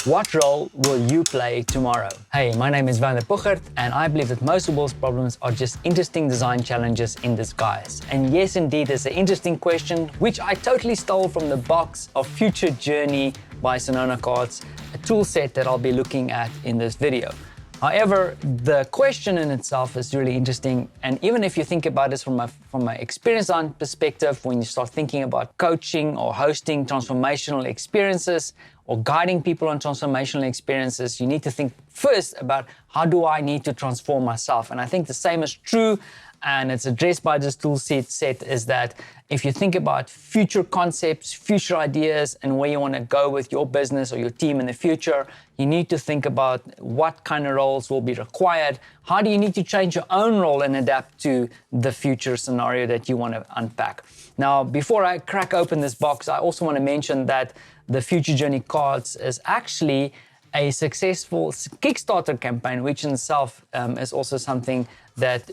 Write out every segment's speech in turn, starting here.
What role will you play tomorrow? Hey, my name is Van der Puchert, and I believe that most of world's problems are just interesting design challenges in disguise. And yes, indeed, it's an interesting question, which I totally stole from the box of Future Journey by Scenona Cards, a tool set that I'll be looking at in this video. However, the question in itself is really interesting, and even if you think about this from an experience design perspective, when you start thinking about coaching or hosting transformational experiences or guiding people on transformational experiences, you need to think first about how do I need to transform myself. And I think the same is true, and it's addressed by this tool set, is that if you think about future concepts, future ideas, and where you want to go with your business or your team in the future, you need to think about what kind of roles will be required. How do you need to change your own role and adapt to the future scenario that you want to unpack? Now, before I crack open this box, I also want to mention that the Future Journey Cards is actually a successful Kickstarter campaign, which in itself is also something that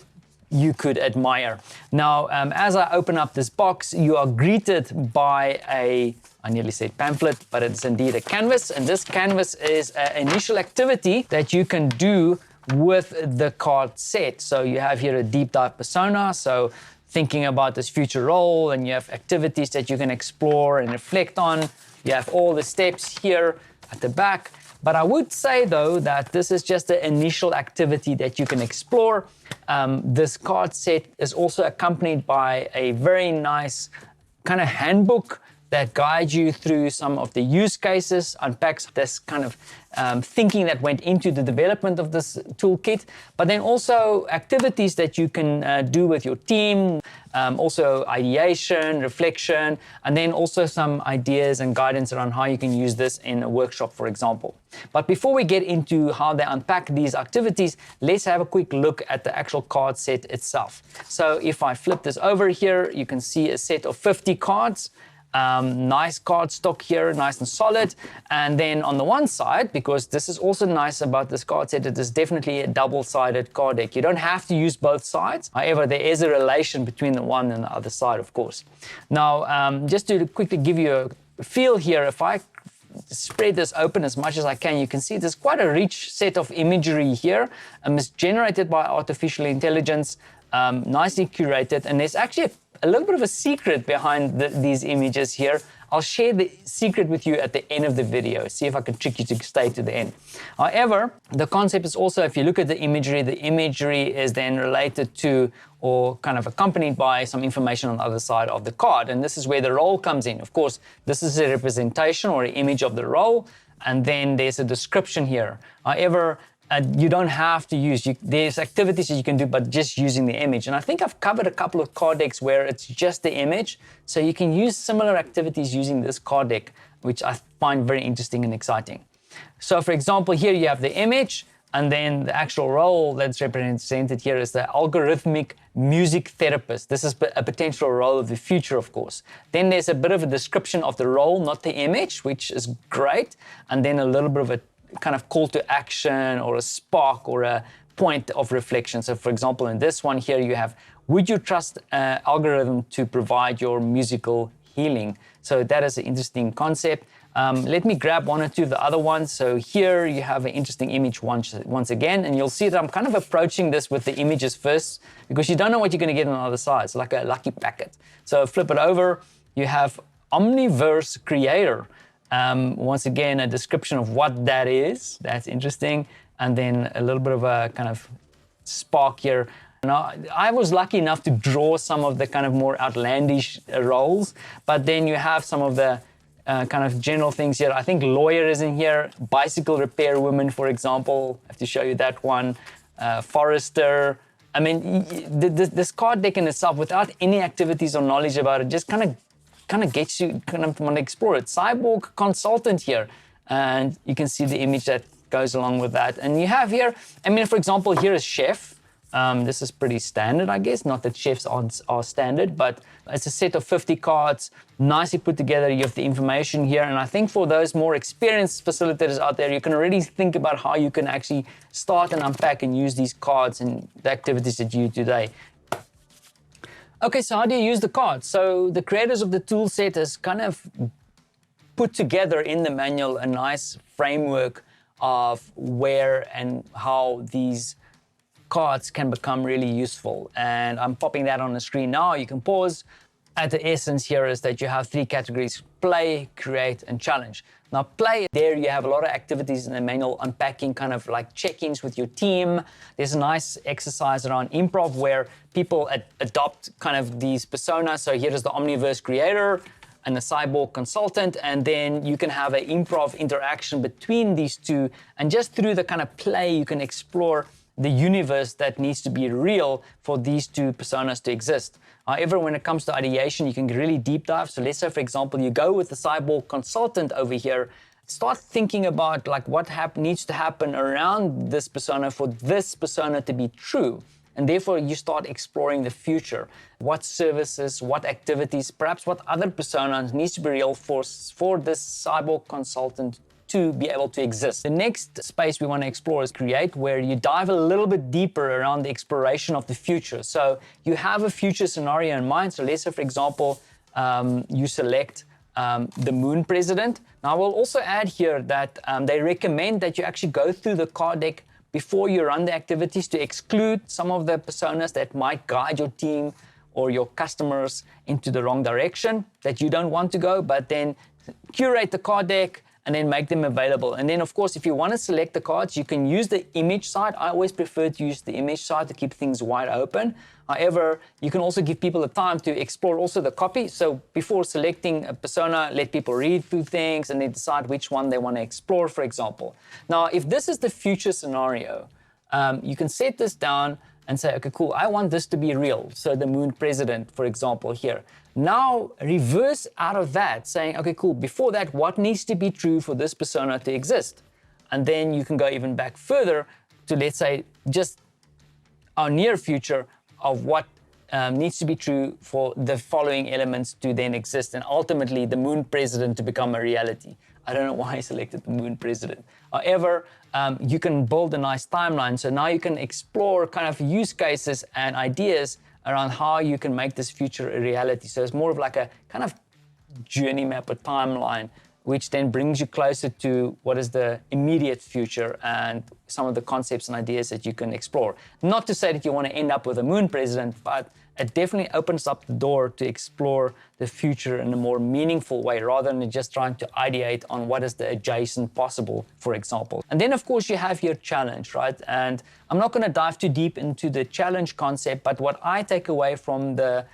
you could admire. Now, as I open up this box, you are greeted by I nearly said pamphlet, but it's indeed a canvas. And this canvas is an initial activity that you can do with the card set. So you have here a deep dive persona. So thinking about this future role, and you have activities that you can explore and reflect on. You have all the steps here at the back. But I would say, though, that this is just the initial activity that you can explore. This card set is also accompanied by a very nice kind of handbook that guides you through some of the use cases, unpacks this kind of thinking that went into the development of this toolkit, but then also activities that you can do with your team, also ideation, reflection, and then also some ideas and guidance around how you can use this in a workshop, for example. But before we get into how they unpack these activities, let's have a quick look at the actual card set itself. So if I flip this over here, you can see a set of 50 cards. Nice card stock here, nice and solid. And then on the one side, because this is also nice about this card set, it is definitely a double-sided card deck. You don't have to use both sides. However, there is a relation between the one and the other side, of course. Now, just to quickly give you a feel here, if I spread this open as much as I can, you can see there's quite a rich set of imagery here. It's generated by artificial intelligence, nicely curated, and there's actually a little bit of a secret behind these images here. I'll share the secret with you at the end of the video, see if I can trick you to stay to the end. However, the concept is also, if you look at the imagery is then related to or kind of accompanied by some information on the other side of the card. And this is where the role comes in. Of course, this is a representation or an image of the role, and then there's a description here. However, you don't have to use, there's activities that you can do, but just using the image. And I think I've covered a couple of card decks where it's just the image. So you can use similar activities using this card deck, which I find very interesting and exciting. So for example, here you have the image, and then the actual role that's represented here is the algorithmic music therapist. This is a potential role of the future, of course. Then there's a bit of a description of the role, not the image, which is great. And then a little bit of a kind of call to action or a spark or a point of reflection. So for example, in this one here, you have, would you trust an algorithm to provide your musical healing? So that is an interesting concept. Let me grab one or two of the other ones. So here you have an interesting image once again, and you'll see that I'm kind of approaching this with the images first because you don't know what you're going to get on the other side. It's like a lucky packet. So flip it over, you have Omniverse Creator. Once again, a description of what that is. That's interesting. And then a little bit of a kind of spark here. Now, I was lucky enough to draw some of the kind of more outlandish roles, but then you have some of the kind of general things here. I think lawyer is in here, bicycle repair woman, for example. I have to show you that one. Forester. I mean, this card deck in itself, without any activities or knowledge about it, just kind of gets you kind of want to explore it. Cyborg consultant here, and you can see the image that goes along with that. And you have here, I mean, for example, here is chef. This is pretty standard, I guess. Not that chefs are standard, but it's a set of 50 cards, nicely put together. You have the information here. And I think for those more experienced facilitators out there, you can already think about how you can actually start and unpack and use these cards and the activities that you do today. Okay, so how do you use the cards? So the creators of the tool set has kind of put together in the manual a nice framework of where and how these cards can become really useful. And I'm popping that on the screen now. You can pause. At the essence here is that you have 3 categories: play, create, and challenge. Now, play, there you have a lot of activities in the manual, unpacking kind of like check-ins with your team. There's a nice exercise around improv where people adopt kind of these personas. So here is the Omniverse creator and the cyborg consultant, and then you can have an improv interaction between these two. And just through the kind of play, you can explore the universe that needs to be real for these 2 personas to exist. However, when it comes to ideation, you can really deep dive. So let's say, for example, you go with the cyborg consultant over here, start thinking about like what needs to happen around this persona for this persona to be true. And therefore, you start exploring the future. What services, what activities, perhaps what other personas needs to be real for this cyborg consultant to be able to exist. The next space we want to explore is create, where you dive a little bit deeper around the exploration of the future. So you have a future scenario in mind. So let's say, for example, you select the moon president. Now, I will also add here that they recommend that you actually go through the card deck before you run the activities to exclude some of the personas that might guide your team or your customers into the wrong direction that you don't want to go, but then curate the card deck and then make them available. And then, of course, if you want to select the cards, you can use the image side. I always prefer to use the image side to keep things wide open. However, you can also give people the time to explore also the copy. So before selecting a persona, let people read through things and then decide which one they want to explore, for example. Now, if this is the future scenario, you can set this down and say, okay, cool, I want this to be real. So the moon president, for example, here. Now reverse out of that, saying, okay, cool, before that, what needs to be true for this persona to exist? And then you can go even back further to, let's say, just our near future of what needs to be true for the following elements to then exist, and ultimately the moon president to become a reality. I don't know why I selected the moon president. However, you can build a nice timeline. So now you can explore kind of use cases and ideas around how you can make this future a reality. So it's more of like a kind of journey map, a timeline, which then brings you closer to what is the immediate future and some of the concepts and ideas that you can explore. Not to say that you want to end up with a moon president, but it definitely opens up the door to explore the future in a more meaningful way, rather than just trying to ideate on what is the adjacent possible, for example. And then, of course, you have your challenge, right? And I'm not going to dive too deep into the challenge concept, but what I take away from the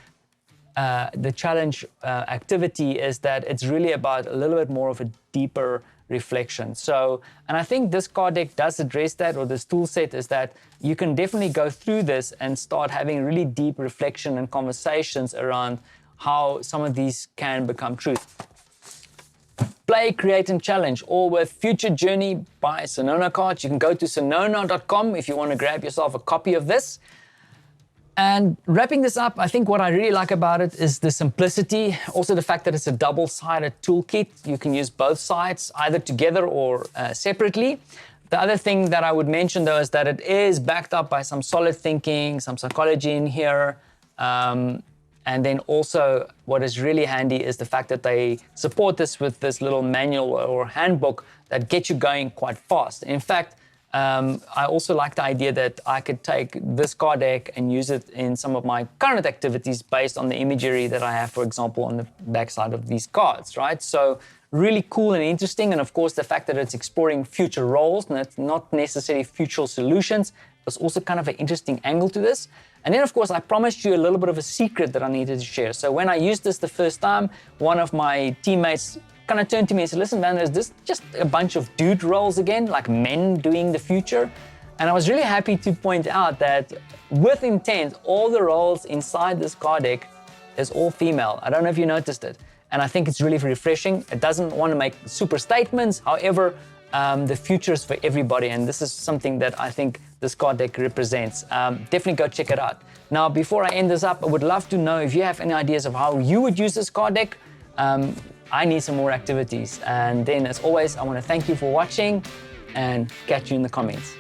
challenge activity is that it's really about a little bit more of a deeper reflection. So, and I think this card deck does address that, or this tool set is that you can definitely go through this and start having really deep reflection and conversations around how some of these can become truth. Play, create, and challenge, all with Future Journey by Scenona Cards. You can go to scenona.com if you want to grab yourself a copy of this. And wrapping this up, I think what I really like about it is the simplicity. Also the fact that it's a double-sided toolkit. You can use both sides either together or separately. The other thing that I would mention though is that it is backed up by some solid thinking, some psychology in here. And then also what is really handy is the fact that they support this with this little manual or handbook that gets you going quite fast. In fact, I also like the idea that I could take this card deck and use it in some of my current activities based on the imagery that I have, for example, on the backside of these cards, right? So really cool and interesting. And of course, the fact that it's exploring future roles, and it's not necessarily future solutions, was also kind of an interesting angle to this. And then, of course, I promised you a little bit of a secret that I needed to share. So when I used this the first time, one of my teammates kind of turned to me and said, listen, man, is this just a bunch of dude roles again, like men doing the future? And I was really happy to point out that with intent, all the roles inside this card deck is all female. I don't know if you noticed it. And I think it's really refreshing. It doesn't want to make super statements. However, the future is for everybody. And this is something that I think this card deck represents. Definitely go check it out. Now, before I end this up, I would love to know if you have any ideas of how you would use this card deck. I need some more activities. And then, as always, I want to thank you for watching and catch you in the comments.